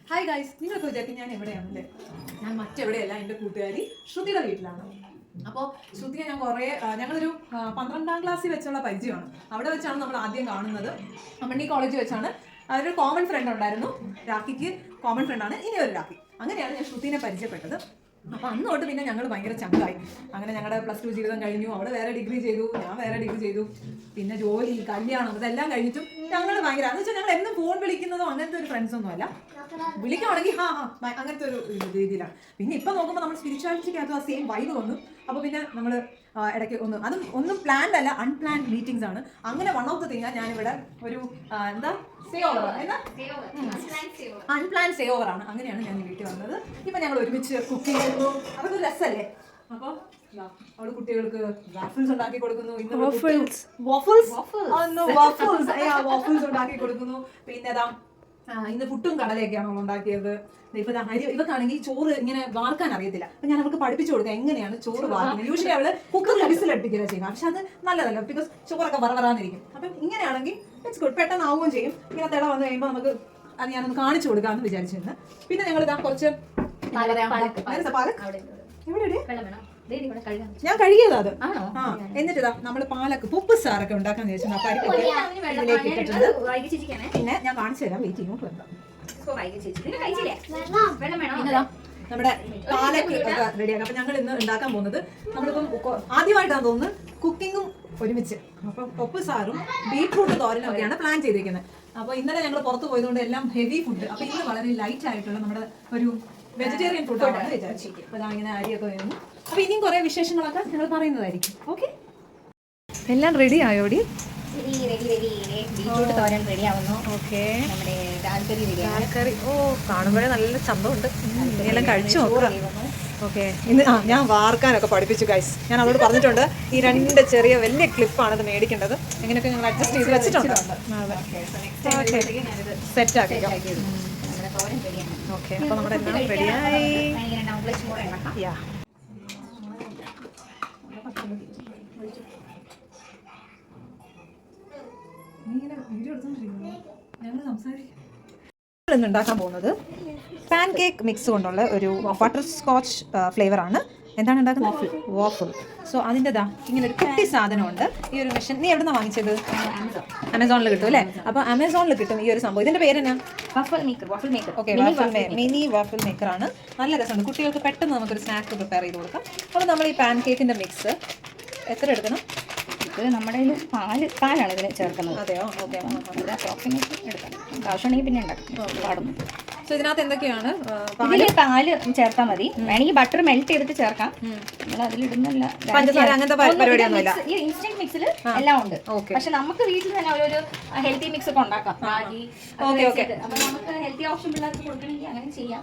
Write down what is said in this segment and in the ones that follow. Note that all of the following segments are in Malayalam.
ഹായ് ഗൈസ്, നിങ്ങൾക്ക് വിചാരിക്കും ഞാൻ എവിടെയാണല്ലേ? ഞാൻ മറ്റെവിടെയല്ല, എൻ്റെ കൂട്ടുകാരി ശ്രുതിയുടെ വീട്ടിലാണ്. അപ്പോൾ ശ്രുതിയെ ഞാൻ ഞങ്ങളൊരു 12ാം ക്ലാസ്സിൽ വെച്ചുള്ള പരിചയമാണ്. അവിടെ വെച്ചാണ് നമ്മൾ ആദ്യം കാണുന്നത്. അമ്മണി കോളേജ് വെച്ചാണ്. അതൊരു കോമൺ ഫ്രണ്ട് ഉണ്ടായിരുന്നു. രാഖിക്ക് കോമൺ ഫ്രണ്ടാണ് ഇനി ഒരു രാഖി. അങ്ങനെയാണ് ഞാൻ ശ്രുതിനെ പരിചയപ്പെട്ടത്. അപ്പോൾ അന്ന് തൊട്ട് പിന്നെ ഞങ്ങൾ ഭയങ്കര ചങ്കായി. അങ്ങനെ ഞങ്ങളുടെ +2 ജീവിതം കഴിഞ്ഞു. അവൾ വേറെ ഡിഗ്രി ചെയ്തു, ഞാൻ വേറെ ഡിഗ്രി ചെയ്തു. പിന്നെ ജോലി, കല്യാണം, ഇതെല്ലാം കഴിഞ്ഞിട്ടും ഞങ്ങൾ ഭയങ്കര എന്ന് വെച്ചാൽ ഞങ്ങൾ എന്നും ഫോൺ വിളിക്കുന്നതോ അങ്ങനത്തെ ഒരു ഫ്രണ്ട്സ് ഒന്നും അല്ല. വിളിക്കുവാണെങ്കിൽ അങ്ങനത്തെ ഒരു രീതിയിലാണ്. പിന്നെ ഇപ്പം നോക്കുമ്പോൾ നമ്മൾ സ്പിരിച്വാലിറ്റിക്കകത്ത് ആ സെയിം വൈബ് വന്നു. അപ്പോൾ പിന്നെ നമ്മൾ ഇടയ്ക്ക് ഒന്നും പ്ലാൻഡ് അല്ല, അൺപ്ലാൻഡ് മീറ്റിംഗ്സ് ആണ്. അങ്ങനെ വൺ ഓഫ് ദ തിങ് ഞാനിവിടെ ഒരു അൺപ്ലാൻ സേ ഓവർ ആണ്. അങ്ങനെയാണ് ഞാൻ വീട്ടിൽ വന്നത്. ഇപ്പം ഞങ്ങൾ ഒരുമിച്ച് കുക്ക് ചെയ്യുന്നു. അതൊക്കെ രസമല്ലേ? അപ്പോൾ അവള് കുട്ടികൾക്ക് വാഫിൾസ് ഉണ്ടാക്കി കൊടുക്കുന്നു. വാഫിൾസ് ഉണ്ടാക്കി കൊടുക്കുന്നു. പിന്നെ ഇന്ന് പുട്ടും കടലയൊക്കെയാണ് അവൾ ഉണ്ടാക്കിയത്. ഇപ്പൊ ഇവക്കാണെങ്കിൽ ചോറ് ഇങ്ങനെ വാർക്കാൻ അറിയത്തില്ല. അപ്പൊ ഞാൻ അവൾക്ക് പഠിപ്പിച്ചു കൊടുക്കാം എങ്ങനെയാണ് ചോറ് വാർക്കുന്നത്. യൂഷ്വലി അവള് കുക്കറിൽ വിസിലടുപ്പിക്കുക ചെയ്യുന്നത്. പക്ഷെ അത് നല്ലതല്ല, ബിക്കോസ് ചോറൊക്കെ വറവറാന്നിരിക്കും. അപ്പം ഇങ്ങനെയാണെങ്കിൽ ഇറ്റ്സ് ഗുഡ്, പെട്ടെന്ന് ആവുകയും ചെയ്യും. ഇങ്ങനെ തിള വന്നു കഴിയുമ്പോൾ നമുക്ക് അത് ഞാനൊന്ന് കാണിച്ചു കൊടുക്കാമെന്ന് വിചാരിച്ചിരുന്നു. പിന്നെ ഞങ്ങൾ കുറച്ച് ഞാൻ കഴുകിയതാ അത്. എന്നിട്ട് നമ്മൾ പാലൊക്കെ പുപ്പ് സാറൊക്കെ ഉണ്ടാക്കാന്ന് ചോദിച്ചാൽ പരിപ്പൊക്കെ ഇതിലേക്ക് ഇട്ടിട്ടുണ്ട്. പിന്നെ ഞാൻ കാണിച്ചു തരാം, വെയിറ്റ് ഇങ്ങോട്ട് വരാം. നമ്മുടെ പാലൊക്കെ റെഡിയാക്കാം. അപ്പൊ ഞങ്ങൾ ഇന്ന് ഉണ്ടാക്കാൻ പോകുന്നത് നമ്മളിപ്പം ആദ്യമായിട്ടാണ് തോന്നുന്നത് കുക്കിങ്ങും ഒരുമിച്ച്. അപ്പം ഉപ്പ് സാറും ബീട്രൂട്ട് തോരനും ഒക്കെയാണ് പ്ലാൻ ചെയ്തിരിക്കുന്നത്. അപ്പൊ ഇന്നലെ ഞങ്ങൾ പുറത്ത് പോയതുകൊണ്ട് എല്ലാം ഹെവി ഫുഡ്. അപ്പൊ ഇന്ന് വളരെ ലൈറ്റ് ആയിട്ടുള്ള നമ്മുടെ ഒരു വെജിറ്റേറിയൻ ഫുഡാണ് വിചാരിച്ചിരിക്കും. അപ്പൊ ഇങ്ങനെ അരിയൊക്കെ വരുന്നു. അപ്പൊ ഇനിയും കുറെ വിശേഷങ്ങളൊക്കെ ഞങ്ങൾ പറയുന്നതായിരിക്കും. ഓക്കെ, എല്ലാം റെഡി ആയോടി? കാണുമ്പോഴേ നല്ല ചന്തമുണ്ട്. എല്ലാം കഴിച്ചു നോക്കാം. ഓക്കെ, ഇന്ന് ഞാൻ വാർക്കാനൊക്കെ പഠിപ്പിച്ചു ഗൈസ്. ഞാൻ അവളോട് പറഞ്ഞിട്ടുണ്ട് ഈ 2 ചെറിയ വലിയ ക്ലിപ്പാണ് ഇത് മേടിക്കേണ്ടത്. എങ്ങനെയൊക്കെ ഞങ്ങൾ അഡ്ജസ്റ്റ് ചെയ്ത് വെച്ചിട്ടുണ്ട്. സെറ്റ് ആക്കിക്കാം. ഓക്കെ, അപ്പൊ നമ്മുടെ എല്ലാം റെഡിയായി. ഉണ്ടാക്കാൻ പോകുന്നത് പാൻ കേക്ക് മിക്സ് കൊണ്ടുള്ള ഒരു ബട്ടർ സ്കോച്ച് ഫ്ലേവർ ആണ്. എന്താണ് ഉണ്ടാക്കുന്നത്? വാഫിൾ. സോ അതിൻ്റെ ഇങ്ങനെ ഒരു കുട്ടി സാധനമുണ്ട്. ഈ ഒരു മെഷീൻ നീ എവിടെ നിന്നാണ് വാങ്ങിച്ചത്? ആമസോണിൽ കിട്ടും അല്ലേ? അപ്പോൾ ആമസോണിൽ കിട്ടും ഈ ഒരു സംഭവം. ഇതിൻ്റെ പേര് എന്നാ? Waffle maker. Okay, mini waffle maker ആണ്. നല്ല രസമുണ്ട്. കുട്ടികൾക്ക് പെട്ടെന്ന് നമുക്കൊരു സ്നാക്ക് പ്രിപ്പയർ ചെയ്ത് കൊടുക്കാം. അപ്പോൾ നമ്മൾ ഈ പാൻ കേക്കിൻ്റെ മിക്സ് എത്ര എടുക്കണം? ഇത് നമ്മുടെ പാലാണ് ഇതിന് ചേർക്കുന്നത്. അതെയോ? ഓക്കെ, അപ്രോക്സിമേറ്റ് എടുക്കാം. ആവശ്യമുണ്ടെങ്കിൽ പിന്നെ ഉണ്ടാക്കും. പാടുന്നു. സോ ഇതിനകത്ത് എന്തൊക്കെയാണ്? ഇതില് പാല് ചേർത്താൽ മതി. വേണമെങ്കിൽ ബട്ടർ മെൽറ്റ് ചെയ്തിട്ട് ചേർക്കാം. നമ്മൾ അതിലിടുന്നില്ല. ഈ ഇൻസ്റ്റന്റ് മിക്സിൽ എല്ലാം ഉണ്ട്. പക്ഷെ നമുക്ക് വീട്ടിൽ തന്നെ ഒരു ഹെൽത്തി മിക്സ് ഒക്കെ ഉണ്ടാക്കാം. റാഗി അപ്പൊ നമുക്ക് ഹെൽത്തി ഓപ്ഷൻ പിള്ളേർക്ക് കൊടുക്കണമെങ്കിൽ അങ്ങനെ ചെയ്യാം.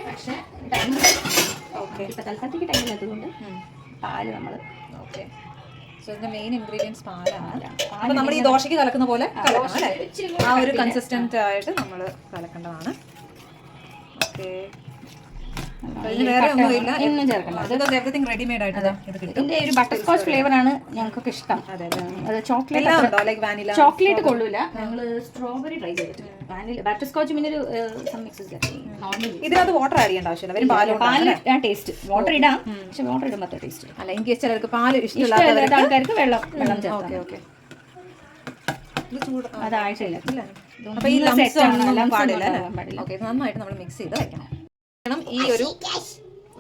പക്ഷെ ഇപ്പൊ തൽക്കാലത്തേക്ക് ടൈമില്ലാത്തതുകൊണ്ട് പാല് നമ്മൾ ഓക്കെ. സോ ഇതിന്റെ മെയിൻ ഇൻഗ്രീഡിയൻസ് പാലാണ്. അപ്പോൾ നമ്മൾ ഈ ദോശയ്ക്ക് കലക്കുന്ന പോലെ കലക്കണം അല്ലേ? ആ ഒരു കൺസിസ്റ്റന്റ് ആയിട്ട് നമ്മൾ കലക്കേണ്ടതാണ്. ഓക്കെ, വേറെ ഒന്നുമില്ല, ഒന്നും ചേർക്കണ്ട. എവരിതിങ് റെഡിമെയ്ഡ് ആയിട്ട് ഇത് കിട്ടും. ഇതിന്റെ ഒരു ബട്ടർ സ്കോച്ച് ഫ്ലേവർ ആണ് ഞങ്ങൾക്കൊക്കെ ഇഷ്ടം. അത് ചോക്ലേറ്റ് കൊള്ളൂല. ഞങ്ങൾ സ്ട്രോബെറി ട്രൈ ചെയ്തിട്ടുണ്ട്. വാനില ബട്ടർ സ്കോച്ച് പിന്നെ ഒരു ഇതിനകത്ത് വാട്ടർ ആഡ് ചെയ്യേണ്ട ആവശ്യമില്ല. പാലിൽ ടേസ്റ്റ് വാട്ടർ ഇടാം, പക്ഷെ വാട്ടർ ഇടുമ്പോൾ ടേസ്റ്റ് അല്ല. എനിക്ക് ചിലർക്ക് പാല് ഇഷ്ടമില്ലാത്ത ആൾക്കാർക്ക് വെള്ളം ചേർക്കാം. ഓക്കെ, അതായിട്ടില്ല. അപ്പൊ ഈ പാടില്ല. ഓക്കെ, നന്നായിട്ട് നമ്മൾ മിക്സ് ചെയ്ത് വെക്കണം. ഈ ഒരു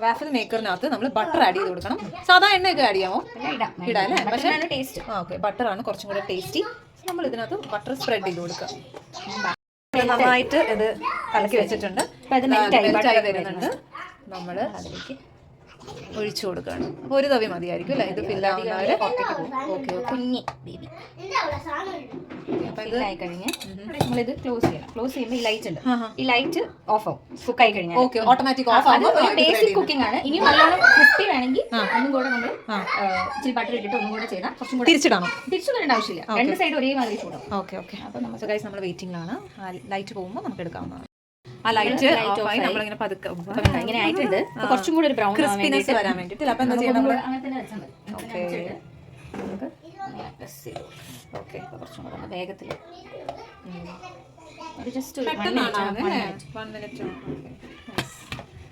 വാഫിൾ മേക്കറിനകത്ത് നമ്മൾ ബട്ടർ ആഡ് ചെയ്ത് കൊടുക്കണം. സാധാ എണ്ണയൊക്കെ ആഡ് ചെയ്യാമോ? ഇടാം അല്ലേ? പക്ഷേ ടേസ്റ്റ് ഓക്കെ, ബട്ടറാണ് കുറച്ചും കൂടെ ടേസ്റ്റി. നമ്മൾ ഇതിനകത്ത് ബട്ടർ സ്പ്രെഡ് ചെയ്ത് കൊടുക്കുക. നന്നായിട്ട് ഇത് കലക്കി വെച്ചിട്ടുണ്ട്. വരുന്നുണ്ട്. നമ്മൾ അതിലേക്ക് ഒഴിച്ചു കൊടുക്കുകയാണ്. അപ്പോൾ ഒരു തവി മതിയായിരിക്കും അല്ലേ? ഇത് ഫില്ലാവുന്നവരെ. ഓക്കെ, കുഞ്ഞി ബേബി. അപ്പോൾ ഇതായി കഴിഞ്ഞ് നമ്മളിത് ക്ലോസ് ചെയ്യണം. ക്ലോസ് ചെയ്യുമ്പോൾ ഈ ലൈറ്റ് ഉണ്ട്, ഈ ലൈറ്റ് ഓഫ് ആവും. കുക്ക് ആയി കഴിഞ്ഞാൽ ഓട്ടോമാറ്റിക് ഓഫ് ആവും. ബേസിക് കുക്കിംഗ് ആണ്. ഇനി നല്ലോണം ക്രിസ്പി വേണമെങ്കിൽ ഒന്നും കൂടെ നമ്മൾ ഇച്ചിരി ബട്ടർ ഇട്ടിട്ട് ഒന്നും കൂടെ ചെയ്താൽ കുറച്ചും കൂടെ തിരിച്ചിടേണ്ട ആവശ്യമില്ല. 2 സൈഡ് ഒരേമാതിരി ചൂടാം. ഓക്കെ. അപ്പോൾ നമുക്ക് ഗൈസ് നമ്മൾ വെയിറ്റിംഗിലാണ്. ലൈറ്റ് പോകുമ്പോൾ നമുക്ക് എടുക്കാവുന്നതാണ്. ആ ലൈറ്റ് ഓഫായി നമ്മളിങ്ങനെ പതുക്കെ ഇങ്ങനെ ആയിട്ടുണ്ട്. കുറച്ചും കൂടെ ഒരു ബ്രൗൺ ക്രിസ്പിനെസ് വരാൻ വേണ്ടിയിട്ട്. അപ്പോൾ എന്താ ചെയ്യണം? അങ്ങനെ തന്നെ വെച്ചാൽ മതി. ഓക്കെ, നമുക്ക് കുറച്ചും കൂടെ വേഗത്തിൽ ഒരു ജസ്റ്റ് ഒരു 1 പെട്ടെന്നാണ് minute. 1 മിനിറ്റ്.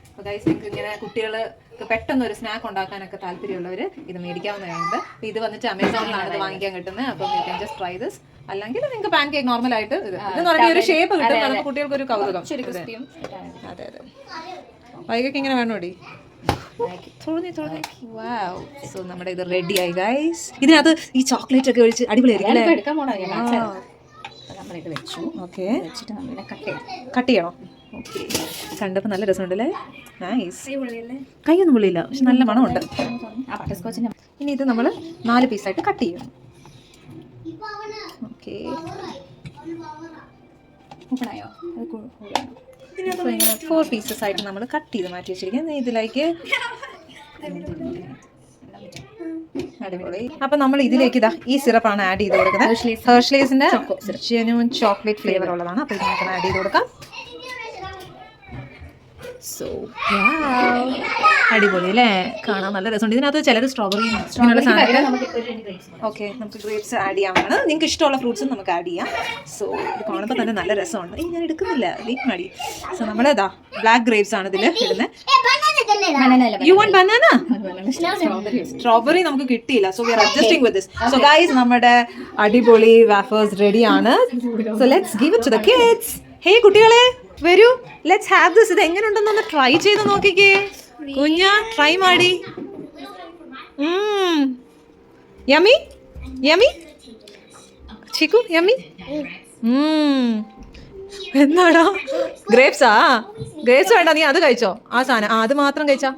അപ്പോൾ ഗൈസ്, നിങ്ങൾക്ക് ഇങ്ങനെ കുട്ടികൾക്ക് പെട്ടെന്ന് ഒരു സ്നാക്ക് ഉണ്ടാക്കാനൊക്കെ താല്പര്യമുള്ളവർ ഇത് മേടിക്കാവുന്നതാണ്. ഇത് വന്നിട്ട് അമേസോണിലാണ് ഇത് വാങ്ങിക്കാൻ കിട്ടുന്നത്. അപ്പം you can just try this. അല്ലെങ്കിൽ നിങ്ങൾക്ക് പാൻ കേക്ക് നോർമലായിട്ട് ഇതെന്ന് പറഞ്ഞാൽ ഒരു ഷേപ്പ് കിട്ടും. നമുക്ക് കുട്ടികൾക്ക് ഒരു കൗതുകം. ക്രിസ്പിയും അതെ അതെ. വൈകൊക്കെ ഇങ്ങനെ വേണോടി. സോ നമ്മുടെ ഇത് റെഡി ആയി ഗൈസ്. ഇതിനകത്ത് ഈ ചോക്ലേറ്റ് ഒക്കെ ഒഴിച്ച് അടിപൊളിയായിരിക്കും അല്ലേ? എടുക്കാൻ പോകണം. നമ്മളിത് വെച്ചു. ഓക്കെ, വെച്ചിട്ട് നമ്മളിനെ കട്ട് ചെയ്യണോ? ഓക്കെ, കണ്ടപ്പോൾ നല്ല രസമുണ്ടല്ലേ? നൈസ്. പൊളിയല്ലേ? കൈയൊന്നും പൊള്ളിയില്ല, പക്ഷെ നല്ല മണമുണ്ട്. ആ ബട്ടർസ്കോച്ചിന്റെ ഇനി ഇത് നമ്മൾ 4 പീസായിട്ട് കട്ട് ചെയ്യും. ഓക്കെ, ഓപ്പണായോ? അത് 4 പീസസ് ആയിട്ട് നമ്മൾ കട്ട് ചെയ്ത് മാറ്റി വെച്ചിരിക്കുന്നത്. ഇതിലേക്ക് അടിപൊളി. അപ്പൊ നമ്മൾ ഇതിലേക്ക് ഇതാ ഈ സിറപ്പാണ് ആഡ് ചെയ്ത് കൊടുക്കുന്നത്. ഹെർഷ്ലീസിന്റെ ജെന്യൂൻ ചോക്ലേറ്റ് ഫ്ലേവർ ഉള്ളതാണ്. അപ്പൊ ഇത് നമുക്ക് ആഡ് ചെയ്ത് കൊടുക്കാം. സോ അടിപൊളി അല്ലേ? കാണാൻ നല്ല രസമുണ്ട്. ഇതിനകത്ത് ചിലർ സ്ട്രോബെറി ഓക്കെ, നമുക്ക് ഗ്രേപ്സ് ആഡ് ചെയ്യാവുന്നതാണ്. നിങ്ങൾക്ക് ഇഷ്ടമുള്ള ഫ്രൂട്ട്സും നമുക്ക് ആഡ് ചെയ്യാം. സോ ഇത് കാണുമ്പോൾ തന്നെ നല്ല രസമുണ്ട്. ഞാൻ എടുക്കുന്നില്ല, വെയിറ്റ് മതി. സോ നമ്മൾ ഇതാ ബ്ലാക്ക് ഗ്രേപ്സ് ആണ് ഇതിൽ ഇടുന്നത്. You want banana? സ്ട്രോബെറി നമുക്ക് കിട്ടിയില്ല. So we are adjusting with this. So guys, നമ്മുടെ അടിപൊളി വാഫേഴ്സ് റെഡി ആണ്. So let's give it to the kids. Hey കുട്ടികളെ, വരൂ, ലെറ്റ്സ് ഹാവ് ദിസ്. ഇത് എങ്ങനെയുണ്ടെന്നൊന്ന് ട്രൈ ചെയ്ത് നോക്കിക്കേ. കുഞ്ഞ ട്രൈ മാടി. Yummy yummy Chikku yummy. എന്നാടാ ഗ്രേപ്സാ? ഗ്രേപ്സ് വേണ്ട, നീ അത് കഴിച്ചോ. ആ സാധനം അത് മാത്രം കഴിച്ചാ.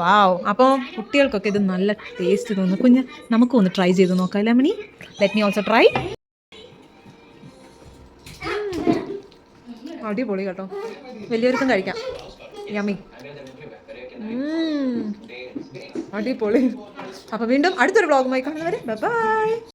വാവ്. അപ്പോൾ കുട്ടികൾക്കൊക്കെ ഇത് നല്ല ടേസ്റ്റ് തോന്നുന്നു. കുഞ്ഞ് നമുക്കും ഒന്ന് ട്രൈ ചെയ്ത് നോക്കാം അല്ലേ Mani? Let me also try. അടിപൊളി കേട്ടോ, വലിയവർക്കും കഴിക്കാം. യമ്മി, അടിപൊളി. അപ്പോൾ വീണ്ടും അടുത്തൊരു വ്ളോഗുമായി കാണുന്നവരെ ബൈ ബൈ.